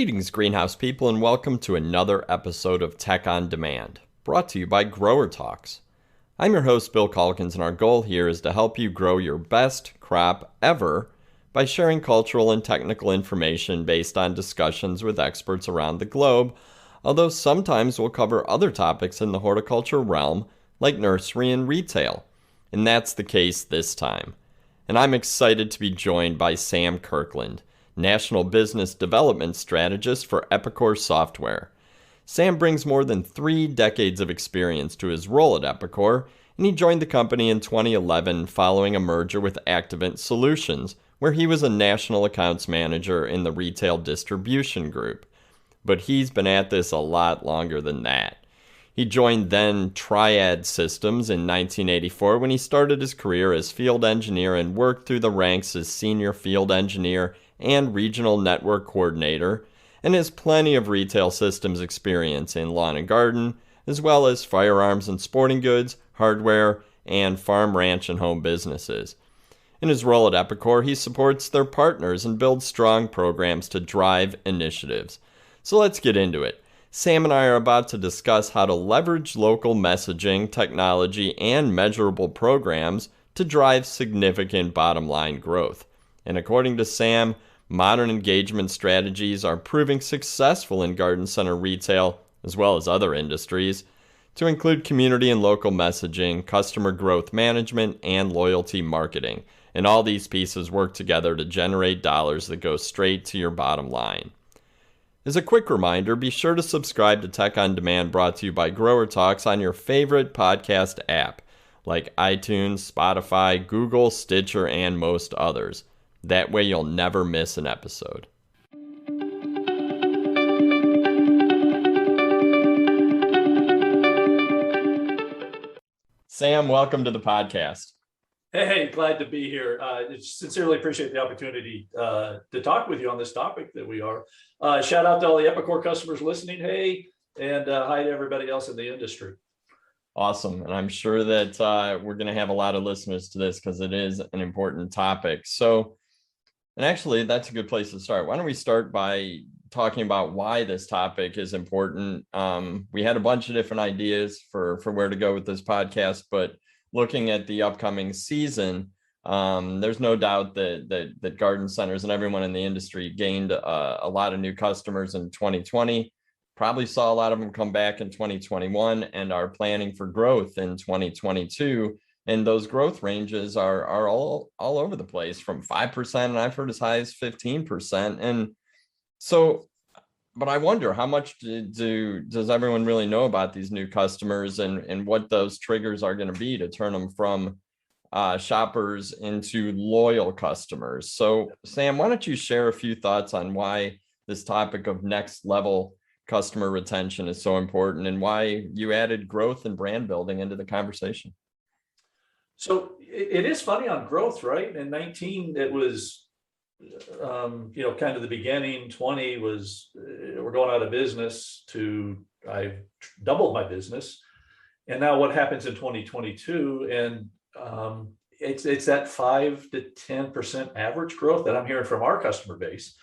Greetings, greenhouse people, and welcome to another episode of Tech on Demand, brought to you by GrowerTalks. I'm your host, Bill Calkins, and our goal here is to help you grow your best crop ever by sharing cultural and technical information based on discussions with experts around the globe, although sometimes we'll cover other topics in the horticulture realm, like nursery and retail. And that's the case this time. And I'm excited to be joined by Sam Kirkland, National Business Development Strategist for Epicor Software. Sam brings more than 3 decades of experience to his role at Epicor, and he joined the company in 2011 following a merger with Activant Solutions, where he was a national accounts manager in the retail distribution group. But he's been at this a lot longer than that. He joined then Triad Systems in 1984 when he started his career as field engineer and worked through the ranks as senior field engineer and regional network coordinator, and has plenty of retail systems experience in lawn and garden, as well as firearms and sporting goods, hardware, and farm, ranch, and home businesses. In his role at Epicor, he supports their partners and builds strong programs to drive initiatives. So let's get into it. Sam and I are about to discuss how to leverage local messaging, technology, and measurable programs to drive significant bottom line growth. And according to Sam, modern engagement strategies are proving successful in garden center retail, as well as other industries, to include community and local messaging, customer growth management, and loyalty marketing. And all these pieces work together to generate dollars that go straight to your bottom line. As a quick reminder, be sure to subscribe to Tech on Demand, brought to you by GrowerTalks, on your favorite podcast app, like iTunes, Spotify, Google, Stitcher, and most others. That way you'll never miss an episode. Sam, welcome to the podcast. Hey, glad to be here. Sincerely appreciate the opportunity to talk with you on this topic that we are. Shout out to all the Epicor customers listening. Hey, and hi to everybody else in the industry. Awesome. And I'm sure that we're going to have a lot of listeners to this because it is an important topic. And actually, that's a good place to start. Why don't we start by talking about why this topic is important? We had a bunch of different ideas for where to go with this podcast, but looking at the upcoming season, there's no doubt that garden centers and everyone in the industry gained a lot of new customers in 2020. Probably saw a lot of them come back in 2021 and are planning for growth in 2022. And those growth ranges are all over the place, from 5%, and I've heard as high as 15%. And so, but I wonder, how much does everyone really know about these new customers and what those triggers are going to be to turn them from shoppers into loyal customers? So, Sam, why don't you share a few thoughts on why this topic of next level customer retention is so important and why you added growth and brand building into the conversation? So it is funny on growth, right? In 19, it was, kind of the beginning. 20 was, we're going out of business, to I've doubled my business. And now what happens in 2022? And it's that 5 to 10% average growth that I'm hearing from our customer base,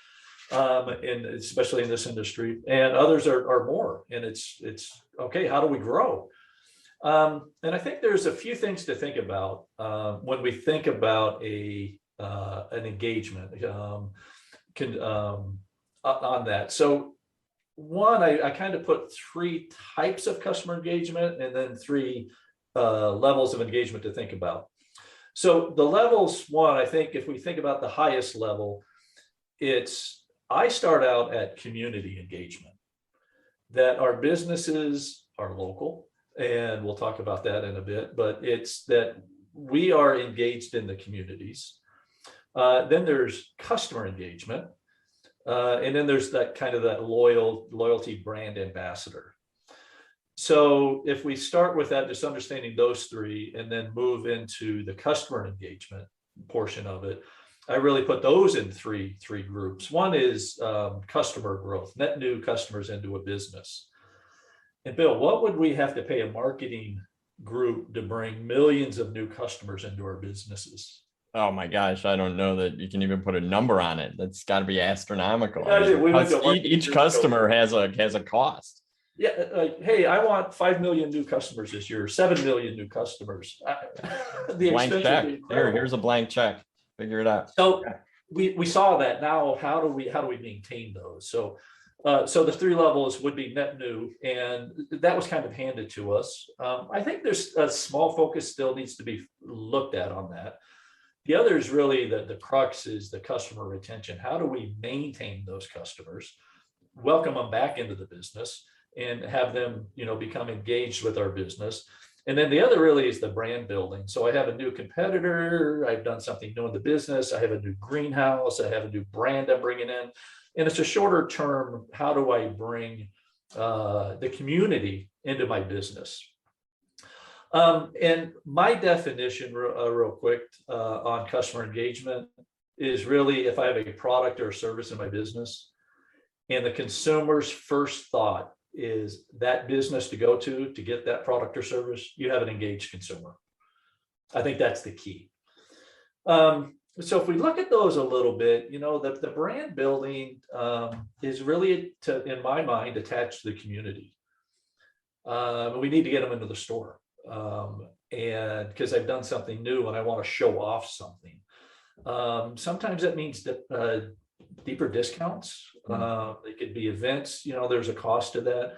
and especially in this industry, and others are more. And it's okay, how do we grow? And I think there's a few things to think about when we think about an engagement on that. So one, I kind of put 3 types of customer engagement and then 3 levels of engagement to think about. So the levels, one, I think if we think about the highest level, I start out at community engagement, that our businesses are local. And we'll talk about that in a bit, but it's that we are engaged in the communities. Then there's customer engagement. And then there's that kind of that loyalty brand ambassador. So if we start with that, just understanding those 3 and then move into the customer engagement portion of it, I really put those in three groups. One is customer growth, net new customers into a business. And Bill, what would we have to pay a marketing group to bring millions of new customers into our businesses? Oh my gosh, I don't know that you can even put a number on it. That's got to be astronomical. I Imagine mean, we went to a market each years ago. customer has a cost. Yeah, like, hey, I want 5 million new customers this year, 7 million new customers. The Blank expense would check. be incredible. Here's a blank check. Figure it out. So we saw that. Now how do we maintain those? So the three levels would be net new, and that was kind of handed to us. I think there's a small focus still needs to be looked at on that. The other is really the crux is the customer retention. How do we maintain those customers, welcome them back into the business, and have them, become engaged with our business? And then the other really is the brand building. So I have a new competitor, I've done something new in the business, I have a new greenhouse, I have a new brand I'm bringing in. And it's a shorter term, how do I bring the community into my business? And my definition, real quick, on customer engagement is really if I have a product or a service in my business, and the consumer's first thought is that business to go to get that product or service, you have an engaged consumer. I think that's the key. So if we look at those a little bit, the brand building is really, in my mind, attached to the community. We need to get them into the store. And because I've done something new and I want to show off something. Sometimes that means that deeper discounts. They could be events, there's a cost to that,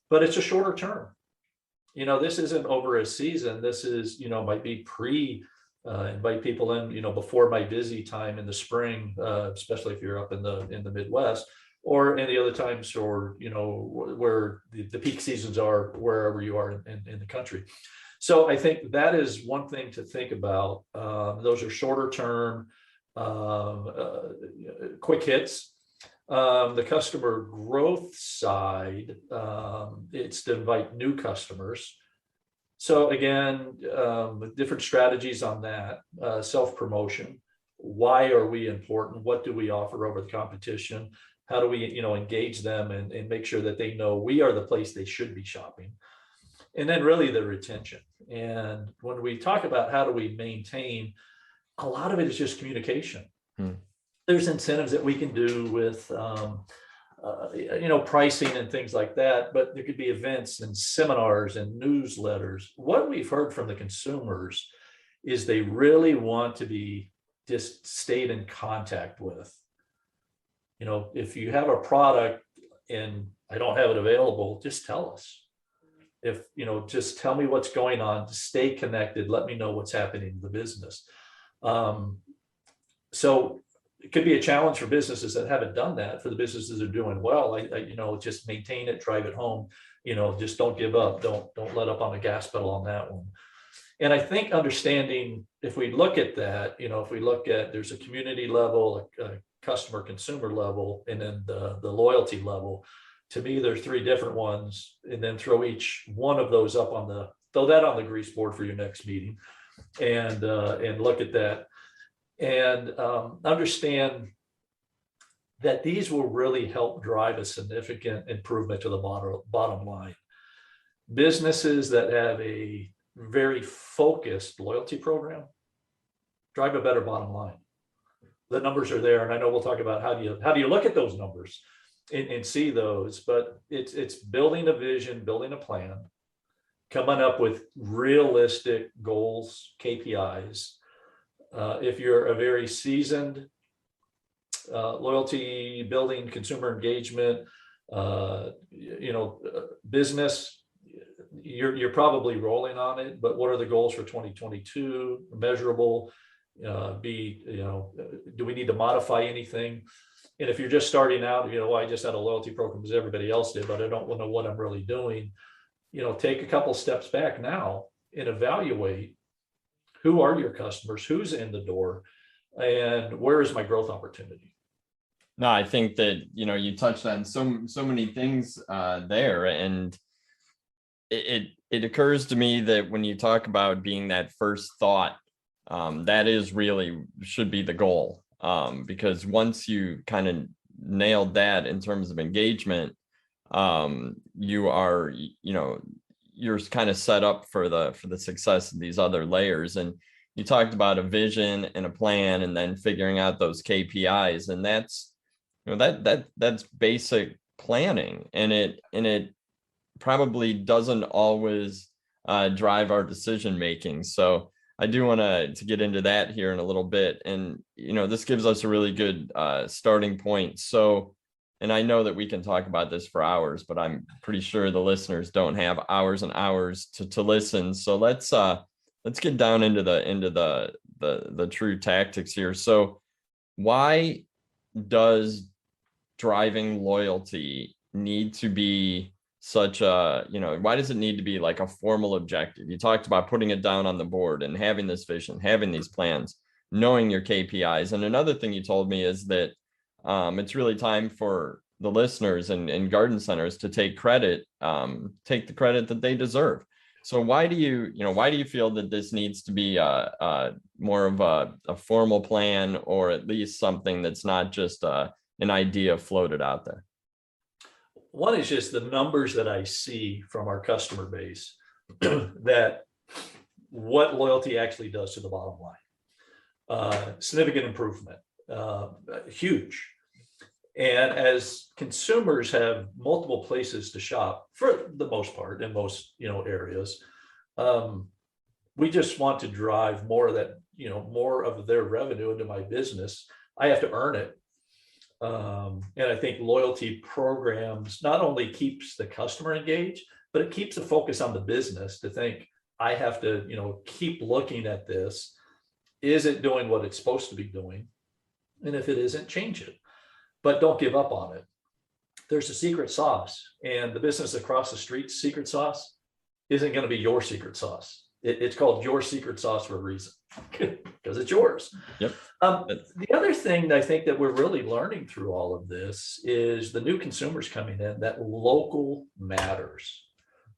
but it's a shorter term. This isn't over a season. This is, might be invite people in, before my busy time in the spring, especially if you're up in the Midwest, or any other times, or, where the peak seasons are, wherever you are in the country. So I think that is one thing to think about. Those are shorter term, quick hits. The customer growth side, it's to invite new customers. So again, different strategies on that. Self-promotion. Why are we important? What do we offer over the competition? How do we, engage them and make sure that they know we are the place they should be shopping? And then really the retention. And when we talk about how do we maintain, a lot of it is just communication. There's incentives that we can do with, pricing and things like that, but there could be events and seminars and newsletters. What we've heard from the consumers is they really want to be just stayed in contact with. If you have a product and I don't have it available, just tell us. If, just tell me what's going on, stay connected, let me know what's happening in the business. So it could be a challenge for businesses that haven't done that. For the businesses that are doing well, I just maintain it, drive it home, just don't give up. Don't let up on the gas pedal on that one. And I think understanding, if we look at that, if we look at, there's a community level, a customer consumer level, and then the loyalty level. To me, there's three different ones, and then throw each one of those up throw that on the grease board for your next meeting, and look at that, and understand that these will really help drive a significant improvement to the bottom line. Businesses that have a very focused loyalty program drive a better bottom line. The numbers are there, and I know we'll talk about how do you look at those numbers and see those, but it's building a vision, building a plan, coming up with realistic goals, KPIs. If you're a very seasoned loyalty building, consumer engagement, business, you're probably rolling on it, but what are the goals for 2022? Measurable. Do we need to modify anything? And if you're just starting out, I just had a loyalty program as everybody else did, but I don't know what I'm really doing. Take a couple steps back now and evaluate who are your customers, who's in the door, and where is my growth opportunity? No, I think that, you touched on so many things there. And it occurs to me that when you talk about being that first thought, that is really should be the goal. Because once you kind of nailed that in terms of engagement, you are, you're kind of set up for the success of these other layers. And, you talked about a vision and a plan, and then figuring out those KPIs, and that's that's basic planning, and it probably doesn't always drive our decision making. So I do want to get into that here in a little bit, and this gives us a really good starting point. So, and I know that we can talk about this for hours, but I'm pretty sure the listeners don't have hours and hours to listen. So let's get down into the true tactics here. So why does driving loyalty need to be such a, why does it need to be like a formal objective? You talked about putting it down on the board and having this vision, having these plans, knowing your KPIs. And another thing you told me is that it's really time for the listeners and garden centers to take the credit that they deserve. So why do you feel that this needs to be more of a formal plan, or at least something that's not just an idea floated out there? One is just the numbers that I see from our customer base that what loyalty actually does to the bottom line. Significant improvement, huge. And as consumers have multiple places to shop for the most part in most areas, we just want to drive more of that, more of their revenue into my business. I have to earn it. And I think loyalty programs not only keeps the customer engaged, but it keeps the focus on the business to think, I have to, keep looking at this. Is it doing what it's supposed to be doing? And if it isn't, change it, but don't give up on it. There's a secret sauce, and the business across the street's secret sauce isn't going to be your secret sauce. It's called your secret sauce for a reason, because it's yours. Yep. The other thing I think that we're really learning through all of this is the new consumers coming in, that local matters.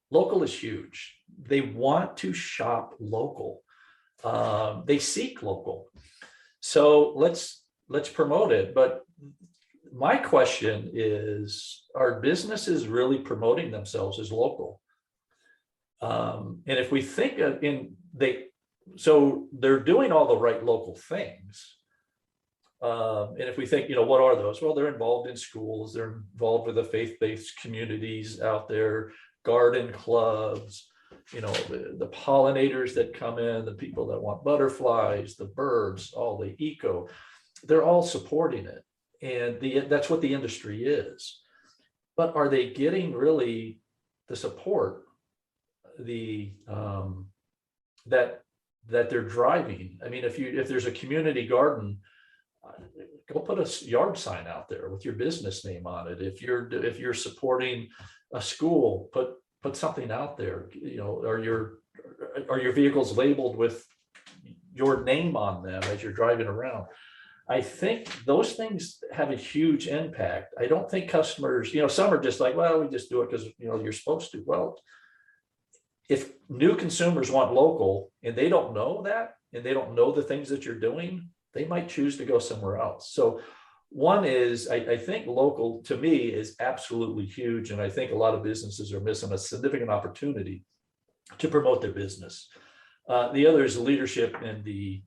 Local is huge. They want to shop local. They seek local. So let's promote it. But my question is, are businesses really promoting themselves as local? And if we think so they're doing all the right local things. And if we think, what are those? Well, they're involved in schools, they're involved with the faith-based communities out there, garden clubs, the pollinators that come in, the people that want butterflies, the birds, all the eco, they're all supporting it. And that's what the industry is. But are they getting really the support that they're driving? I mean, if there's a community garden, go put a yard sign out there with your business name on it. If you're supporting a school, put something out there. Are your vehicles labeled with your name on them as you're driving around? I think those things have a huge impact. I don't think customers, some are just like, well, we just do it because you're supposed to. Well, if new consumers want local and they don't know that, and they don't know the things that you're doing, they might choose to go somewhere else. So one is, I think local to me is absolutely huge. And I think a lot of businesses are missing a significant opportunity to promote their business. The other is leadership in the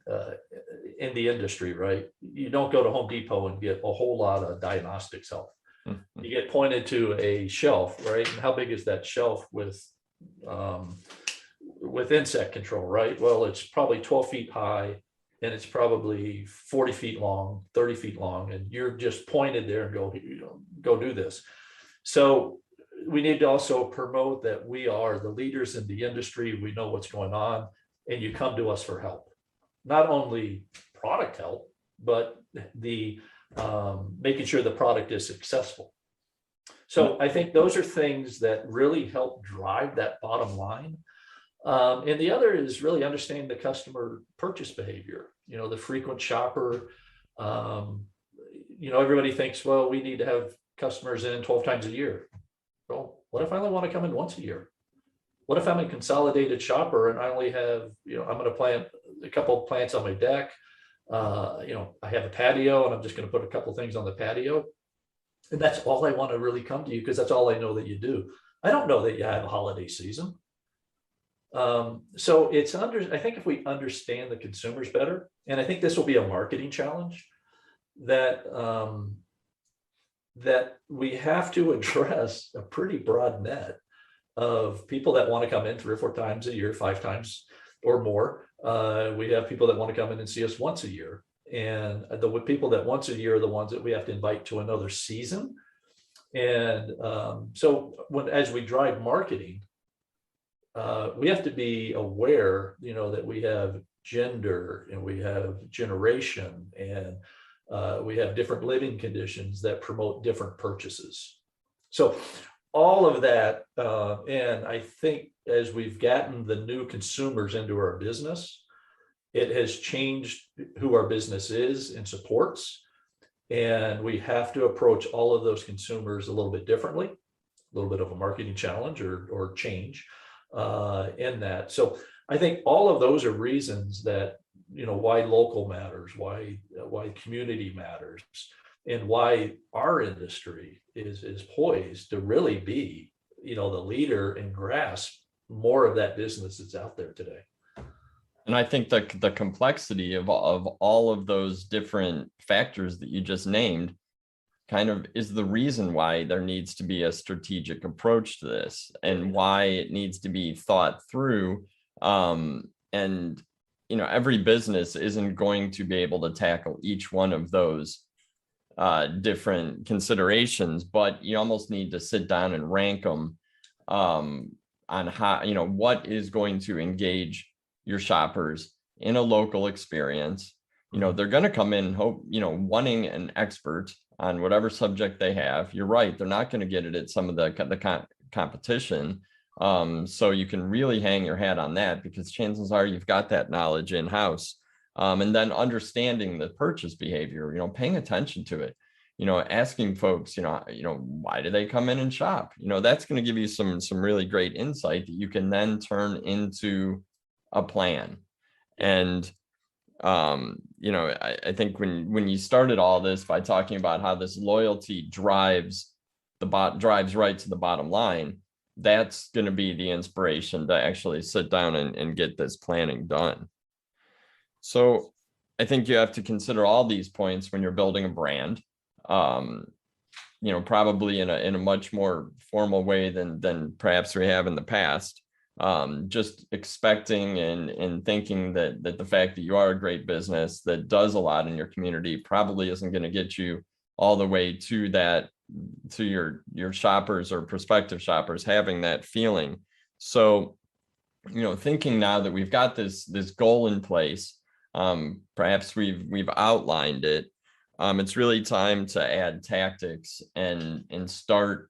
industry, right? You don't go to Home Depot and get a whole lot of diagnostics help. You get pointed to a shelf, right? And how big is that shelf with insect control, right? Well, it's probably 12 feet high, and it's probably 40 feet long, 30 feet long, and you're just pointed there and go do this. So we need to also promote that we are the leaders in the industry. We know what's going on, and you come to us for help. Not only product help, but the making sure the product is successful. So I think those are things that really help drive that bottom line. And the other is really understanding the customer purchase behavior. The frequent shopper. Everybody thinks, well, we need to have customers in 12 times a year. Well, what if I only want to come in once a year? What if I'm a consolidated shopper and I only have, I'm going to plant a couple of plants on my deck. I have a patio and I'm just going to put a couple of things on the patio. And that's all I want to really come to you, because that's all I know that you do. I don't know that you have a holiday season. So I think if we understand the consumers better, and I think this will be a marketing challenge, that that we have to address a pretty broad net of people that want to come in 3 or 4 times a year, 5 times or more. We have people that want to come in and see us once a year. And the people that once a year are the ones that we have to invite to another season. And so as we drive marketing, we have to be aware, that we have gender and we have generation and we have different living conditions that promote different purchases. So all of that, and I think as we've gotten the new consumers into our business, it has changed who our business is and supports. And we have to approach all of those consumers a little bit differently, a little bit of a marketing challenge or change in that. So I think all of those are reasons that, why local matters, why community matters, and why our industry is poised to really be, the leader and grasp more of that business that's out there today. And I think the complexity of all of those different factors that you just named kind of is the reason why there needs to be a strategic approach to this and why it needs to be thought through. And, every business isn't going to be able to tackle each one of those different considerations, but you almost need to sit down and rank them on how, what is going to engage your shoppers in a local experience. They're going to come in wanting an expert on whatever subject they have. You're right, they're not going to get it at some of the competition. So you can really hang your hat on that because chances are you've got that knowledge in-house. And then understanding the purchase behavior, paying attention to it, asking folks, why do they come in and shop? That's going to give you some really great insight that you can then turn into a plan. And I think when you started all this by talking about how this loyalty drives right to the bottom line, that's going to be the inspiration to actually sit down and get this planning done. So I think you have to consider all these points when you're building a brand, probably in a much more formal way than perhaps we have in the past. Just expecting and thinking that the fact that you are a great business that does a lot in your community probably isn't going to get you all the way to your shoppers or prospective shoppers having that feeling. So, thinking now that we've got this goal in place, perhaps we've outlined it. It's really time to add tactics and start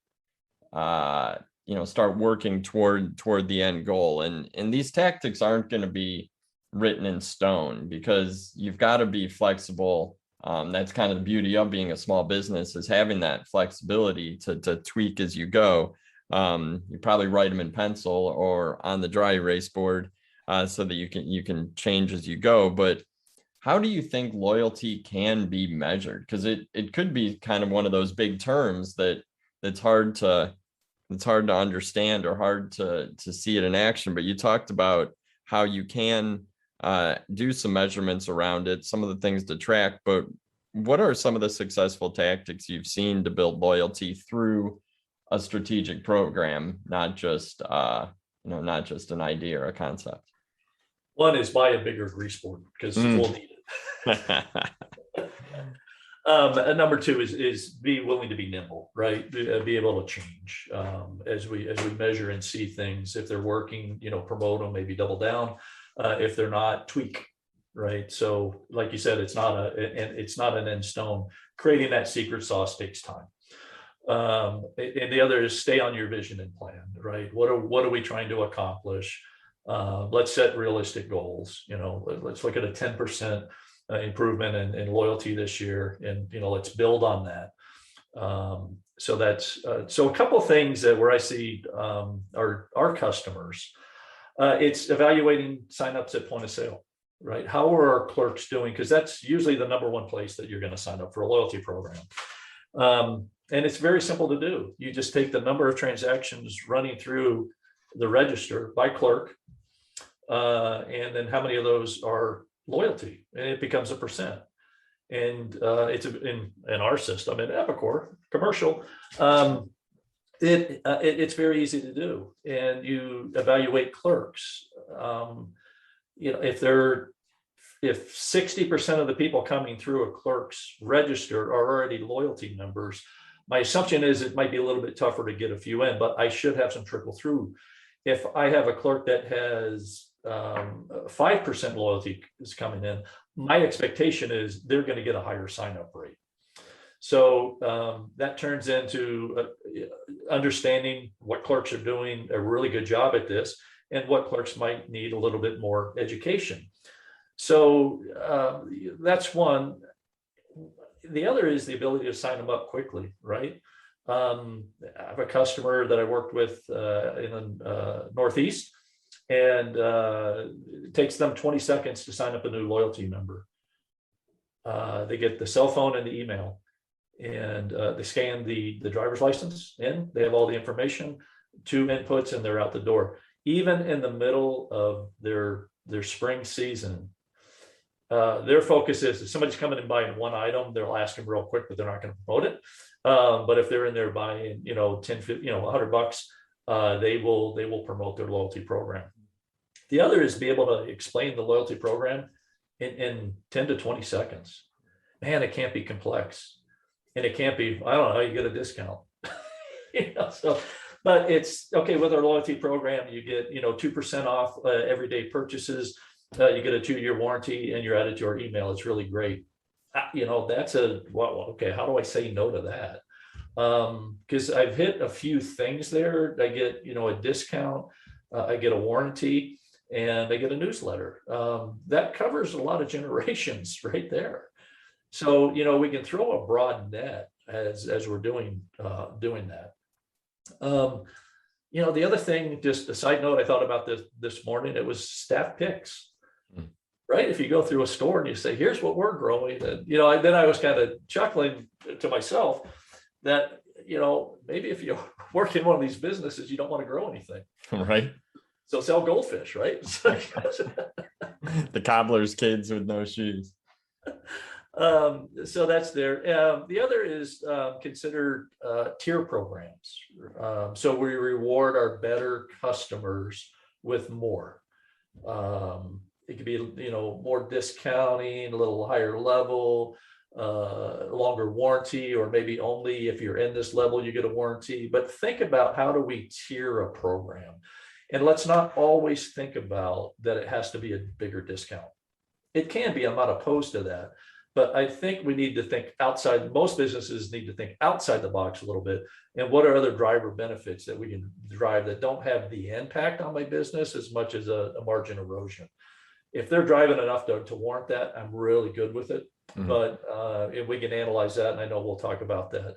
working toward the end goal. And these tactics aren't going to be written in stone because you've got to be flexible. That's kind of the beauty of being a small business, is having that flexibility to tweak as you go. You probably write them in pencil or on the dry erase board so that you can change as you go. But how do you think loyalty can be measured? Because it could be kind of one of those big terms that's hard to understand or hard to see it in action. But you talked about how you can do some measurements around it, some of the things to track. But what are some of the successful tactics you've seen to build loyalty through a strategic program, not just an idea or a concept? One is buy a bigger grease board because we'll need it. And number 2 is be willing to be nimble, right? Be able to change as we measure and see things. If they're working, promote them, maybe double down. If they're not, tweak, right? So like you said, it's not an end stone. Creating that secret sauce takes time. And the other is stay on your vision and plan, right? What are we trying to accomplish? Let's set realistic goals. Let's look at a 10% improvement in loyalty this year, and let's build on that. So that's so a couple of things where I see our customers. It's evaluating signups at point of sale, right? How are our clerks doing? Because that's usually the number one place that you're going to sign up for a loyalty program. And it's very simple to do. You just take the number of transactions running through the register by clerk, And then how many of those are loyalty, and it becomes a percent. And it's in our system in Epicor commercial. It's very easy to do, and you evaluate clerks. If 60% of the people coming through a clerk's register are already loyalty members, my assumption is it might be a little bit tougher to get a few in, but I should have some trickle through. If I have a clerk that has 5% loyalty is coming in, my expectation is they're going to get a higher sign up rate. So that turns into understanding what clerks are doing a really good job at this, and what clerks might need a little bit more education. So that's one. The other is the ability to sign them up quickly, right? I have a customer that I worked with in the Northeast, and it takes them 20 seconds to sign up a new loyalty member. They get the cell phone and the email, and they scan the driver's license in. They have all the information, 2 inputs, and they're out the door. Even in the middle of their spring season, their focus is if somebody's coming and buying one item, they'll ask them real quick, but they're not going to promote it. But if they're in there buying, 10, 50, $100, they will promote their loyalty program. The other is be able to explain the loyalty program in 10 to 20 seconds. Man, it can't be complex, and it can't be, I don't know how you get a discount. But it's okay with our loyalty program. You get 2% off everyday purchases. You get a 2-year warranty, and you're added to our email. It's really great. That's okay. How do I say no to that? Because I've hit a few things there. I get a discount, I get a warranty, and I get a newsletter. That covers a lot of generations right there. So we can throw a broad net as we're doing that. The other thing, just a side note, I thought about this morning. It was staff picks. Right? If you go through a store and you say, here's what we're growing, and then I was kind of chuckling to myself that maybe if you work in one of these businesses, you don't want to grow anything. Right. So sell goldfish, right? The cobbler's kids with no shoes. So that's there. The other is consider tier programs. So we reward our better customers with more. It could be, more discounting, a little higher level, longer warranty, or maybe only if you're in this level, you get a warranty. But think about, how do we tier a program? And let's not always think about that it has to be a bigger discount. It can be, I'm not opposed to that. But I think we need to think outside. Most businesses need to think outside the box a little bit. And what are other driver benefits that we can drive that don't have the impact on my business as much as a margin erosion? If they're driving enough to warrant that, I'm really good with it. Mm-hmm. But if we can analyze that, and I know we'll talk about that.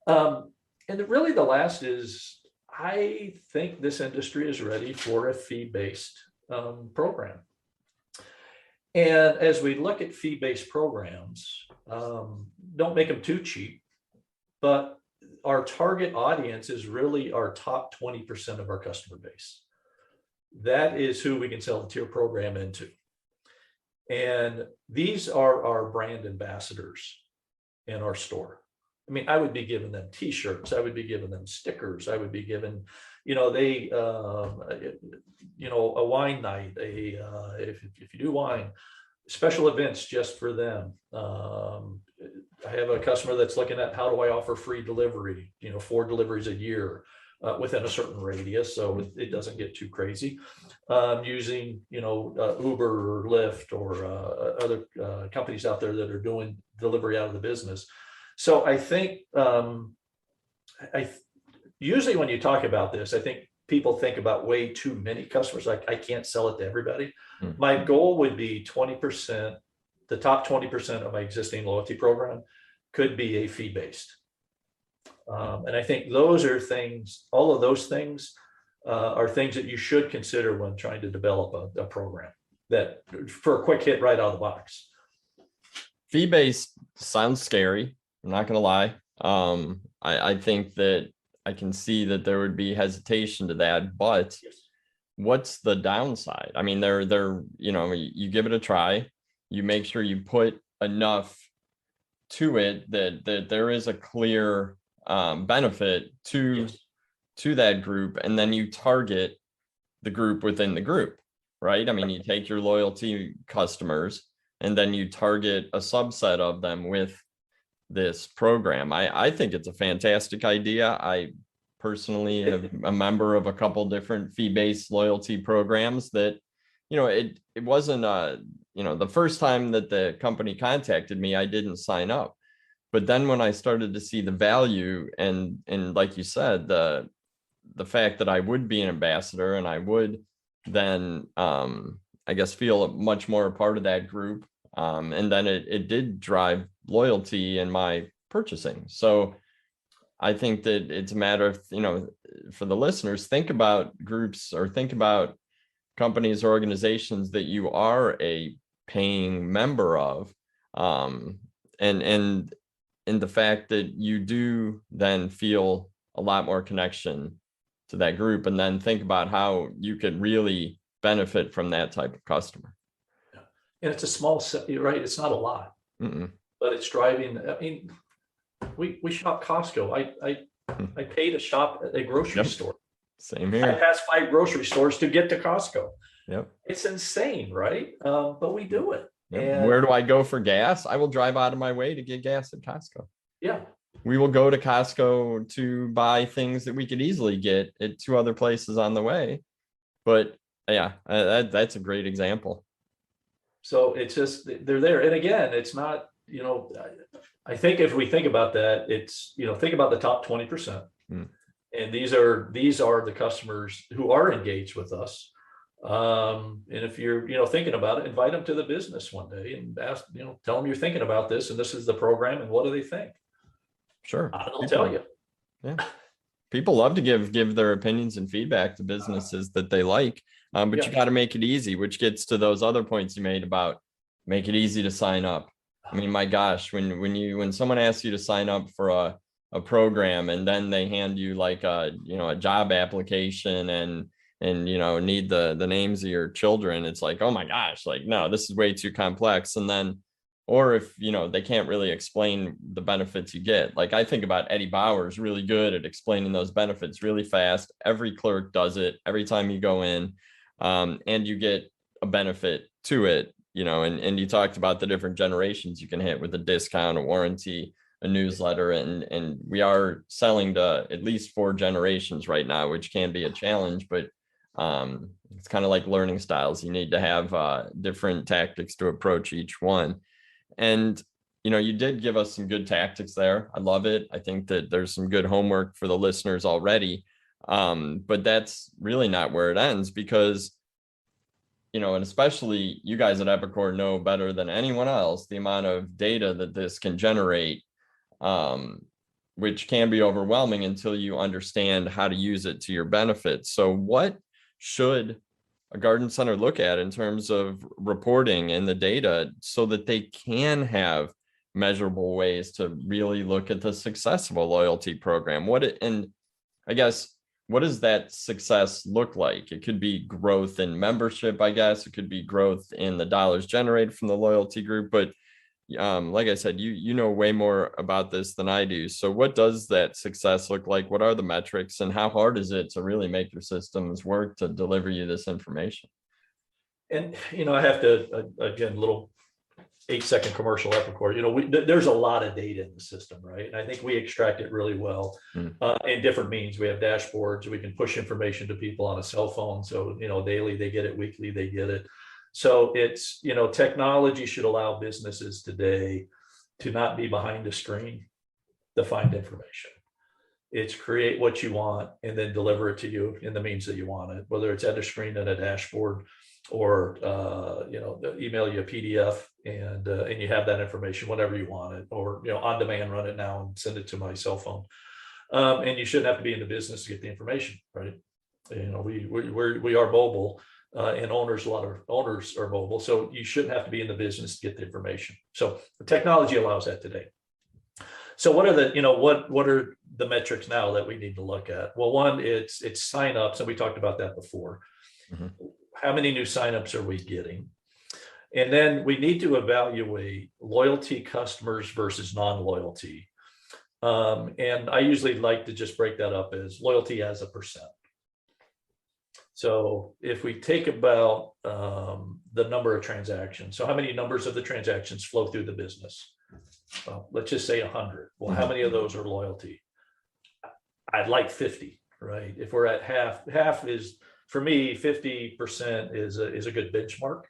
And really the last is, I think this industry is ready for a fee-based program. And as we look at fee-based programs, don't make them too cheap, but our target audience is really our top 20% of our customer base. That is who we can sell the tier program into. And these are our brand ambassadors in our store. I mean, I would be giving them t-shirts. I would be giving them stickers. I would be giving, a wine night, if you do wine, special events just for them. I have a customer that's looking at, how do I offer free delivery, 4 deliveries a year within a certain radius, so it doesn't get too crazy. Using, Uber or Lyft or other companies out there that are doing delivery out of the business. So I think usually when you talk about this, I think people think about way too many customers. Like, I can't sell it to everybody. Mm-hmm. My goal would be 20%, the top 20% of my existing loyalty program could be a fee-based. And I think those are things, all of those things are things that you should consider when trying to develop a program that for a quick hit right out of the box. Fee-based sounds scary. I'm not going to lie. I think that I can see that there would be hesitation to that, but what's the downside? I mean, they're, you give it a try, you make sure you put enough to it that there is a clear benefit to Yes. that group, and then you target the group within the group, right? I mean, you take your loyalty customers and then you target a subset of them with this program. I think it's a fantastic idea. I personally am a member of a couple different fee-based loyalty programs that, it wasn't the first time that the company contacted me, I didn't sign up. But then when I started to see the value and like you said, the fact that I would be an ambassador and I would then I guess feel much more a part of that group. And then it did drive loyalty in my purchasing. So I think that it's a matter of, for the listeners, think about groups or think about companies or organizations that you are a paying member of. And the fact that you do then feel a lot more connection to that group, and then think about how you could really benefit from that type of customer. Yeah. And it's a small set, you're right, it's not a lot, but it's driving. I mean, we shop Costco. I pay to shop at a grocery store. Same I here. pass 5 grocery stores to get to Costco. Yep. It's insane, right? But we do it. Yep. And where do I go for gas? I will drive out of my way to get gas at Costco. yeah, We will go to Costco to buy things that we could easily get at 2 other places on the way. But yeah, that's a great example. so it's just, they're there. And again, it's not, I think if we think about that, it's, think about the top 20%. And these are the customers who are engaged with us. And if you're, thinking about it, invite them to the business one day and ask, tell them you're thinking about this and this is the program and what do they think? Sure. They'll tell you. Yeah. People love to give their opinions and feedback to businesses that they like. But you got to make it easy, which gets to those other points you made about make it easy to sign up. I mean, my gosh, when someone asks you to sign up for a program and then they hand you like a job application and need the names of your children, it's like, oh my gosh, like, no, this is way too complex. And then, or if they can't really explain the benefits you get, like I think about Eddie Bauer's really good at explaining those benefits really fast. Every clerk does it every time you go in, and you get a benefit to it. And you talked about the different generations you can hit with a discount, a warranty, a newsletter, and we are selling to at least 4 generations right now, which can be a challenge, but it's kind of like learning styles. You need to have different tactics to approach each one. And you did give us some good tactics there. I love it. I think that there's some good homework for the listeners already. But that's really not where it ends, because and especially you guys at Epicor know better than anyone else the amount of data that this can generate, which can be overwhelming until you understand how to use it to your benefit. So what should a garden center look at in terms of reporting and the data so that they can have measurable ways to really look at the success of a loyalty program? What does that success look like? It could be growth in membership, I guess. It could be growth in the dollars generated from the loyalty group. But like I said, you know way more about this than I do. So what does that success look like? What are the metrics, and how hard is it to really make your systems work to deliver you this information? And, I have to, again, little 8-second commercial Epicor, there's a lot of data in the system, right? And I think we extract it really well in different means. We have dashboards, we can push information to people on a cell phone. So, daily they get it, weekly they get it. So it's, technology should allow businesses today to not be behind a screen to find information. It's create what you want and then deliver it to you in the means that you want it, whether it's at a screen and a dashboard, or email you a PDF and you have that information whenever you want it, or on demand, run it now and send it to my cell phone. And you shouldn't have to be in the business to get the information, right? We are mobile, and a lot of owners are mobile, so you shouldn't have to be in the business to get the information. So the technology allows that today. So what are the metrics now that we need to look at? Well, one, it's signups, and we talked about that before. Mhm. How many new signups are we getting? And then we need to evaluate loyalty customers versus non-loyalty. And I usually like to just break that up as loyalty as a percent. So if we take about the number of transactions, so how many numbers of the transactions flow through the business? Well, let's just say 100. Well, how many of those are loyalty? I'd like 50, right? If we're at half is, for me, 50% is a good benchmark.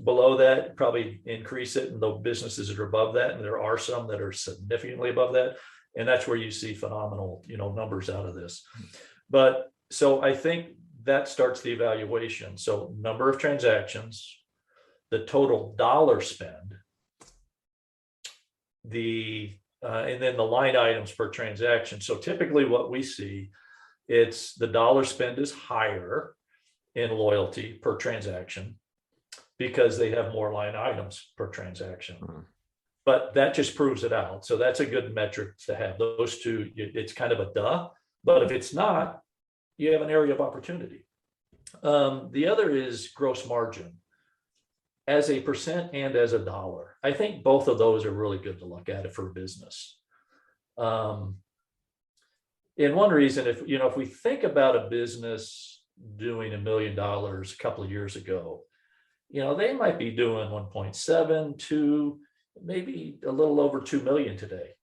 Below that, probably increase it, and the businesses that are above that, and there are some that are significantly above that, and that's where you see phenomenal, numbers out of this. But so I think that starts the evaluation. So number of transactions, the total dollar spend, and then the line items per transaction. So typically what we see, it's the dollar spend is higher in loyalty per transaction because they have more line items per transaction. But that just proves it out. So that's a good metric to have. Those two, it's kind of a duh. But if it's not, you have an area of opportunity. The other is gross margin as a percent and as a dollar. I think both of those are really good to look at it for business. And one reason, if we think about a business doing $1 million a couple of years ago, they might be doing 1.7, 2, maybe a little over 2 million today.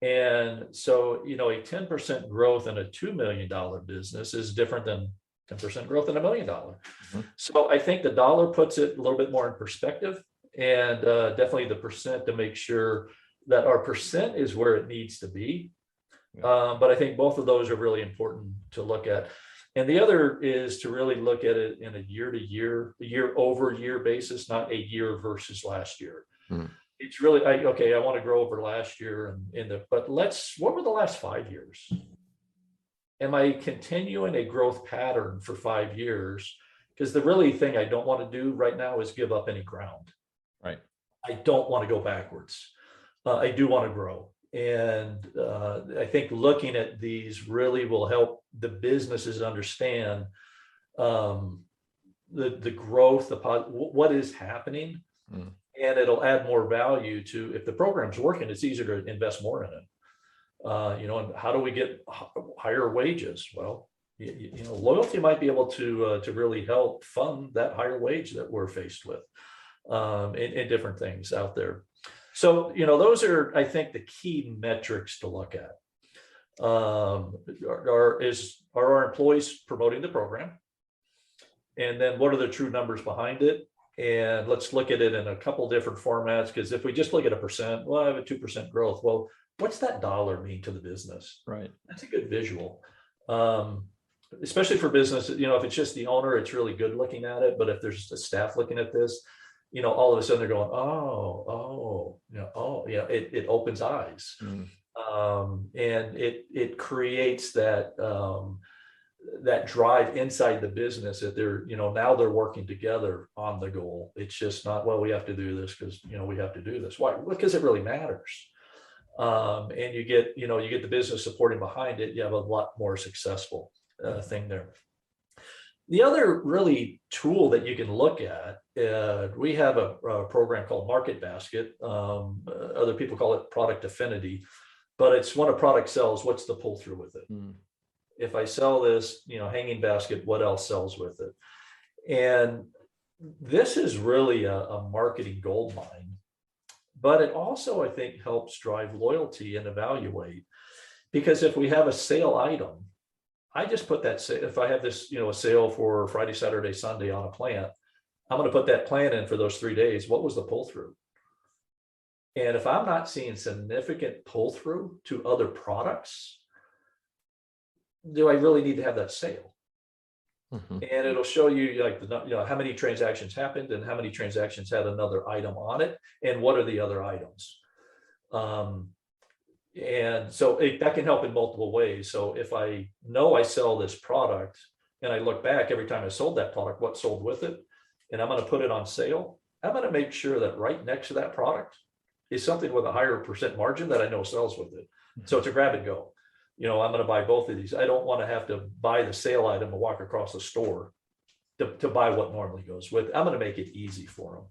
And so, a 10% growth in a $2 million business is different than 10% growth in $1 million. So I think the dollar puts it a little bit more in perspective, and definitely the percent to make sure that our percent is where it needs to be. But I think both of those are really important to look at. And the other is to really look at it in a year-over-year basis, not a year versus last year. It's really, I want to grow over last year, but what were the last 5 years? Am I continuing a growth pattern for 5 years? Because the really thing I don't want to do right now is give up any ground. Right. I don't want to go backwards. I do want to grow. And I think looking at these really will help the businesses understand the growth, what is happening. And it'll add more value to, if the program's working, it's easier to invest more in it. And how do we get higher wages? Well, loyalty might be able to really help fund that higher wage that we're faced with, in different things out there. So, those are, I think, the key metrics to look at. Are our employees promoting the program? And then what are the true numbers behind it? And let's look at it in a couple different formats, because if we just look at a percent, well, I have a 2% growth. Well, what's that dollar mean to the business? Right. That's a good visual. Especially for business, if it's just the owner, it's really good looking at it. But if there's a staff looking at this, all of a sudden they're going, it opens eyes. And it creates that drive inside the business that they're, now they're working together on the goal. It's just not, well, we have to do this because, we have to do this. Why? Because it really matters. And you get the business supporting behind it. You have a lot more successful thing there. The other really tool that you can look at, we have a program called Market Basket. Other people call it Product Affinity, but it's when a product sells, what's the pull through with it? If I sell this, hanging basket, what else sells with it? And this is really a marketing gold mine, but it also, I think, helps drive loyalty and evaluate. Because if we have a sale item, I just put that, if I have this, a sale for Friday, Saturday, Sunday on a plant, I'm going to put that plant in for those 3 days. What was the pull through? And if I'm not seeing significant pull through to other products, do I really need to have that sale? And it'll show you how many transactions happened and how many transactions had another item on it, and what are the other items. And so that can help in multiple ways. So if I know I sell this product and I look back every time I sold that product, what sold with it, and I'm going to put it on sale, I'm going to make sure that right next to that product is something with a higher percent margin that I know sells with it. So it's a grab and go. I'm going to buy both of these. I don't want to have to buy the sale item and walk across the store to buy what normally goes with. I'm going to make it easy for them.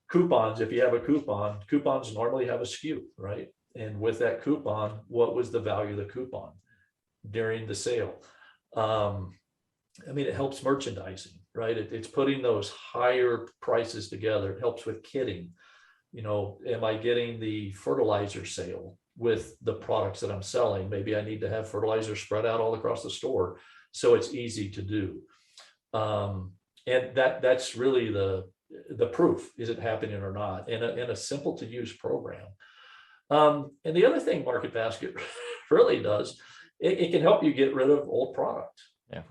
Coupons, if you have a coupon, coupons normally have a SKU, right? And with that coupon, what was the value of the coupon during the sale? I mean, it helps merchandising, right? It's putting those higher prices together. It helps with kitting. You know, am I getting the fertilizer sale with the products that I'm selling? Maybe I need to have fertilizer spread out all across the store, so it's easy to do. And that's really the proof, is it happening or not, in a simple to use program. And the other thing Market Basket really does, it can help you get rid of old product. Yeah.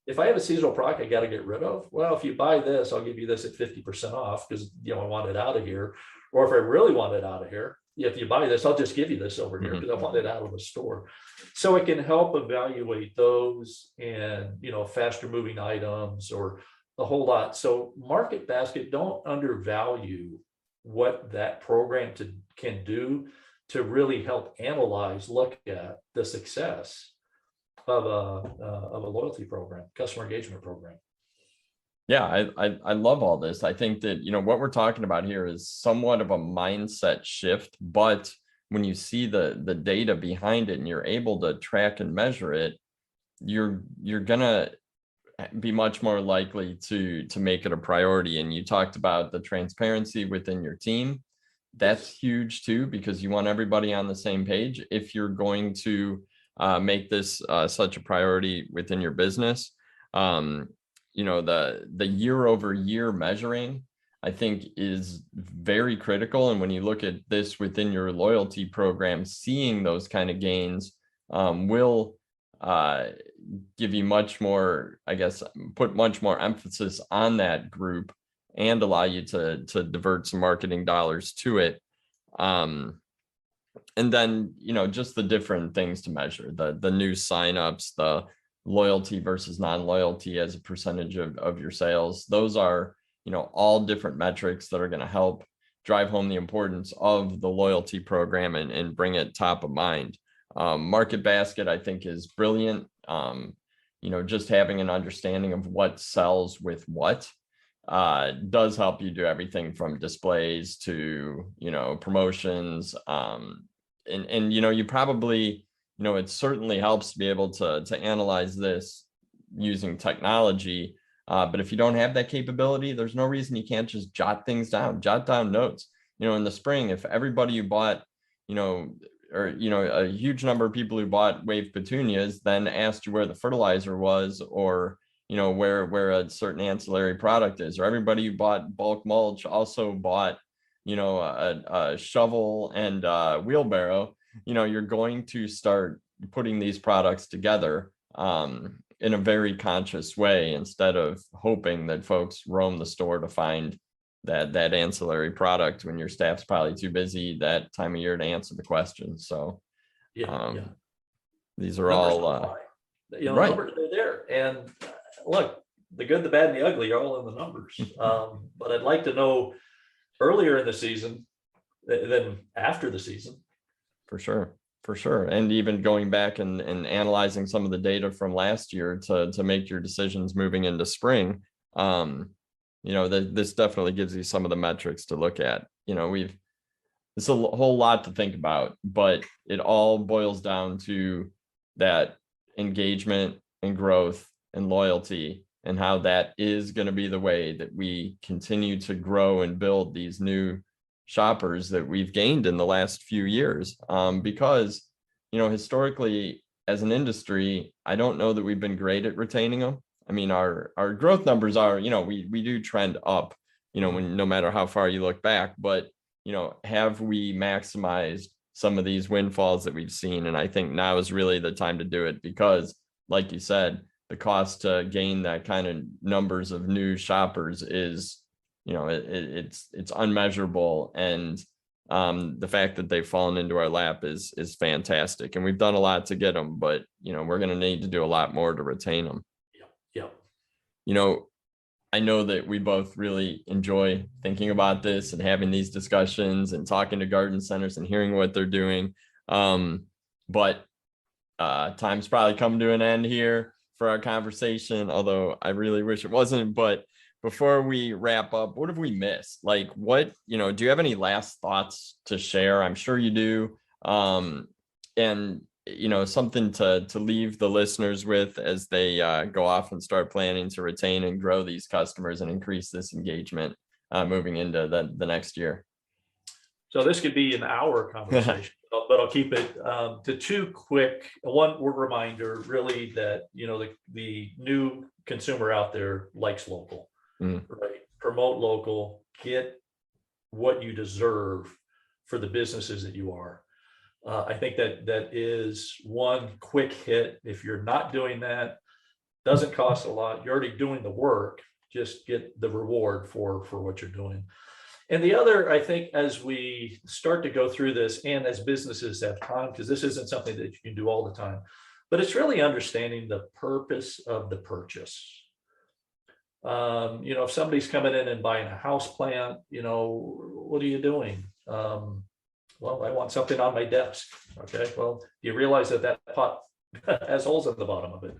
If I have a seasonal product I got to get rid of, well, if you buy this, I'll give you this at 50% off because, you know, I want it out of here. Or if I really want it out of here, if you buy this, I'll just give you this over here because I want it out of the store. So it can help evaluate those and, you know, faster moving items or a whole lot. So Market Basket, don't undervalue what that program can do to really help analyze, look at the success of a loyalty program, customer engagement program. Yeah, I love all this. I think that, you know, what we're talking about here is somewhat of a mindset shift, but when you see the data behind it and you're able to track and measure it, you're gonna be much more likely to make it a priority. And you talked about the transparency within your team. That's huge too, because you want everybody on the same page if you're going to make this such a priority within your business. You know, the year over year measuring, I think, is very critical. And when you look at this within your loyalty program, seeing those kind of gains will give you much more, I guess, put much more emphasis on that group and allow you to divert some marketing dollars to it. And then, you know, just the different things to measure, the new signups, the loyalty versus non-loyalty as a percentage of your sales. Those are, you know, all different metrics that are going to help drive home the importance of the loyalty program and bring it top of mind. Market Basket, I think, is brilliant. You know, just having an understanding of what sells with what does help you do everything from displays to, you know, promotions. And you know, you probably, you know, it certainly helps to be able to analyze this using technology. But if you don't have that capability, there's no reason you can't just jot things down, jot down notes. You know, in the spring, if everybody who bought, you know, or, you know, a huge number of people who bought wave petunias then asked you where the fertilizer was, or, you know, where a certain ancillary product is, or everybody who bought bulk mulch also bought, you know, a shovel and a wheelbarrow, you know, you're going to start putting these products together in a very conscious way, instead of hoping that folks roam the store to find that ancillary product when your staff's probably too busy that time of year to answer the questions. So these are numbers all you know, right. Numbers are there, and look, the good, the bad, and the ugly are all in the numbers. But I'd like to know earlier in the season than after the season. For sure. And even going back and analyzing some of the data from last year to make your decisions moving into spring. You know, this definitely gives you some of the metrics to look at. You know, it's a whole lot to think about, but it all boils down to that engagement and growth and loyalty, and how that is going to be the way that we continue to grow and build these new shoppers that we've gained in the last few years. Because, you know, historically as an industry, I don't know that we've been great at retaining them. I mean, our growth numbers are, you know, we do trend up, you know, when no matter how far you look back, but, you know, have we maximized some of these windfalls that we've seen? And I think now is really the time to do it, because like you said, the cost to gain that kind of numbers of new shoppers is, you know, it's unmeasurable. And the fact that they've fallen into our lap is fantastic. And we've done a lot to get them, but, you know, we're going to need to do a lot more to retain them. Yeah. You know, I know that we both really enjoy thinking about this and having these discussions and talking to garden centers and hearing what they're doing. But time's probably come to an end here. for our conversation, although I really wish it wasn't. But before we wrap up, what have we missed? Like, what, do you have any last thoughts to share? I'm sure you do. And something to leave the listeners with as they go off and start planning to retain and grow these customers and increase this engagement moving into the next year. So this could be an hour conversation, but I'll keep it to two quick. One word reminder, really, that the new consumer out there likes local, right? Promote local, get what you deserve for the businesses that you are. I think that is one quick hit. If you're not doing that, doesn't cost a lot. You're already doing the work. Just get the reward for what you're doing. And the other, I think, as we start to go through this, and as businesses have time, because this isn't something that you can do all the time, but it's really understanding the purpose of the purchase. If somebody's coming in and buying a house plant, what are you doing? Well, I want something on my desk. Okay. Well, you realize that pot has holes at the bottom of it.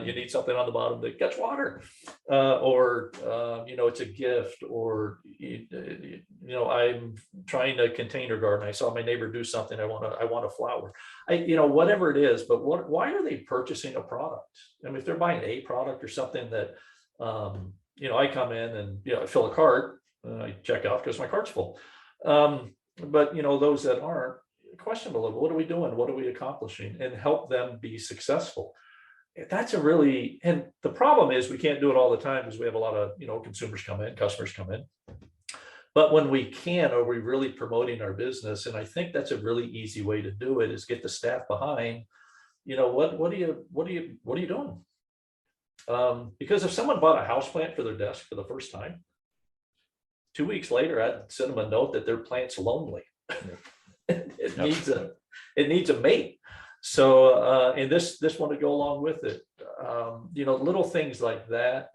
You need something on the bottom that gets water, or it's a gift, or I'm trying a container garden. I saw my neighbor do something. I want a flower. Whatever it is. But why are they purchasing a product? I mean, if they're buying a product or something that I come in and I fill a cart, I check out because my cart's full. But those that aren't, question a little, what are we doing? What are we accomplishing? And help them be successful. That's and the problem is we can't do it all the time because we have a lot of, customers come in. But when we can, are we really promoting our business? And I think that's a really easy way to do it, is get the staff behind, what are you doing? Because if someone bought a houseplant for their desk for the first time, 2 weeks later, I'd send them a note that their plant's lonely. It needs a mate. So, and this one to go along with it, little things like that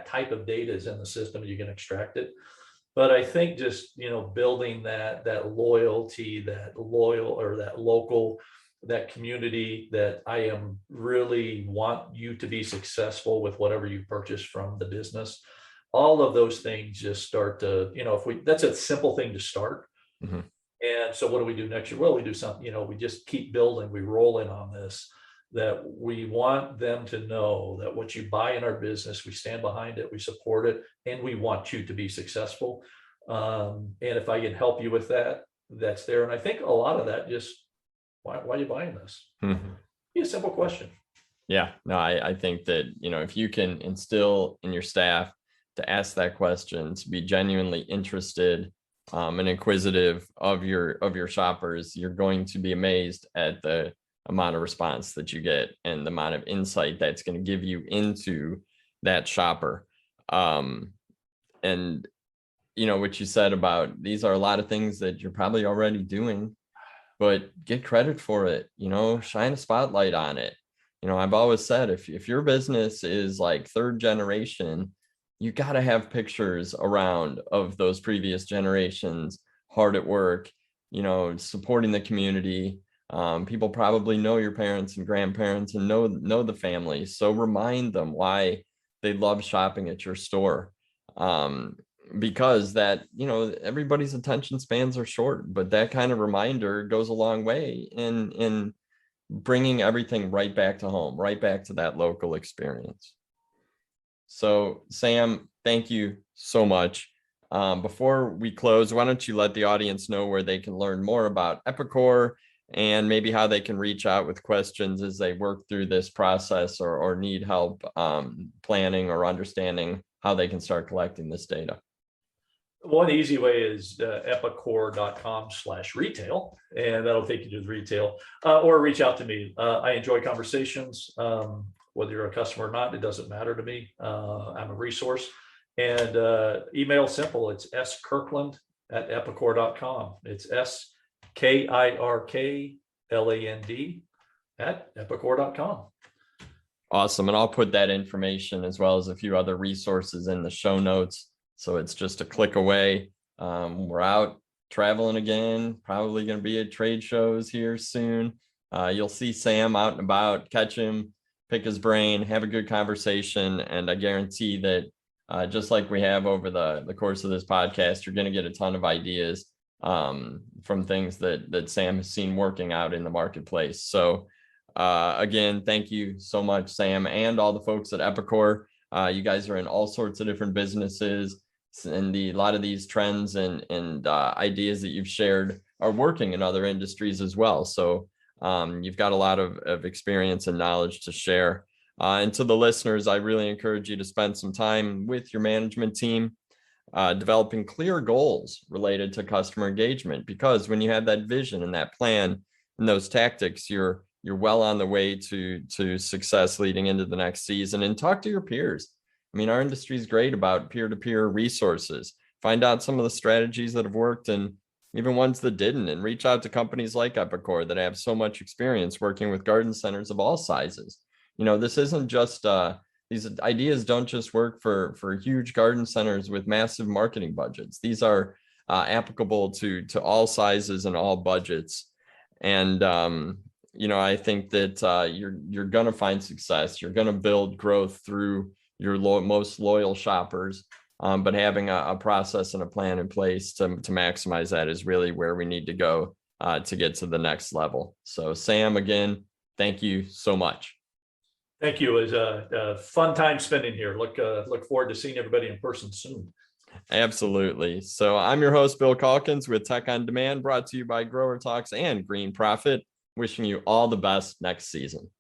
type of data is in the system, you can extract it. But I think just, building that loyalty, that local, that community, that I am really want you to be successful with whatever you purchase from the business. All of those things just start to, that's a simple thing to start. And so what do we do next year? Well, we do something, we just keep building, we roll in on this, that we want them to know that what you buy in our business, we stand behind it, we support it, and we want you to be successful. And if I can help you with that, that's there. And I think a lot of that just, why are you buying this? Be a simple question. Yeah, no, I think that, if you can instill in your staff to ask that question, to be genuinely interested and inquisitive of your shoppers, you're going to be amazed at the amount of response that you get and the amount of insight that's going to give you into that shopper. And what you said about, these are a lot of things that you're probably already doing, but get credit for it, shine a spotlight on it. I've always said, if your business is like third generation, you got to have pictures around of those previous generations hard at work, supporting the community. People probably know your parents and grandparents and know the family. So remind them why they love shopping at your store. Because that, everybody's attention spans are short, but that kind of reminder goes a long way in bringing everything right back to home, right back to that local experience. So Sam, thank you so much. Before we close, why don't you let the audience know where they can learn more about Epicor and maybe how they can reach out with questions as they work through this process or need help planning or understanding how they can start collecting this data. One easy way is epicor.com/retail, and that'll take you to the retail, or reach out to me. I enjoy conversations. Whether you're a customer or not, it doesn't matter to me. I'm a resource. And email simple, it's skirkland@epicor.com. It's skirkland@epicor.com. Awesome. And I'll put that information as well as a few other resources in the show notes. So it's just a click away. We're out traveling again, probably going to be at trade shows here soon. You'll see Sam out and about, catch him pick his brain, have a good conversation. And I guarantee that just like we have over the course of this podcast, you're going to get a ton of ideas from things that Sam has seen working out in the marketplace. So again, thank you so much, Sam, and all the folks at Epicor. You guys are in all sorts of different businesses, and a lot of these trends and ideas that you've shared are working in other industries as well. So you've got a lot of experience and knowledge to share. And to the listeners, I really encourage you to spend some time with your management team, developing clear goals related to customer engagement, because when you have that vision and that plan and those tactics, you're well on the way to success leading into the next season. And talk to your peers. I mean, our industry is great about peer-to-peer resources. Find out some of the strategies that have worked and even ones that didn't, and reach out to companies like Epicor that have so much experience working with garden centers of all sizes. This isn't just these ideas don't just work for huge garden centers with massive marketing budgets. These are applicable to all sizes and all budgets. And I think that you're going to find success. You're going to build growth through your most loyal shoppers. But having a process and a plan in place to maximize that is really where we need to go to get to the next level. So Sam, again, thank you so much. Thank you. It was a fun time spending here. Look forward to seeing everybody in person soon. Absolutely. So I'm your host, Bill Calkins with Tech on Demand, brought to you by GrowerTalks and Green Profit. Wishing you all the best next season.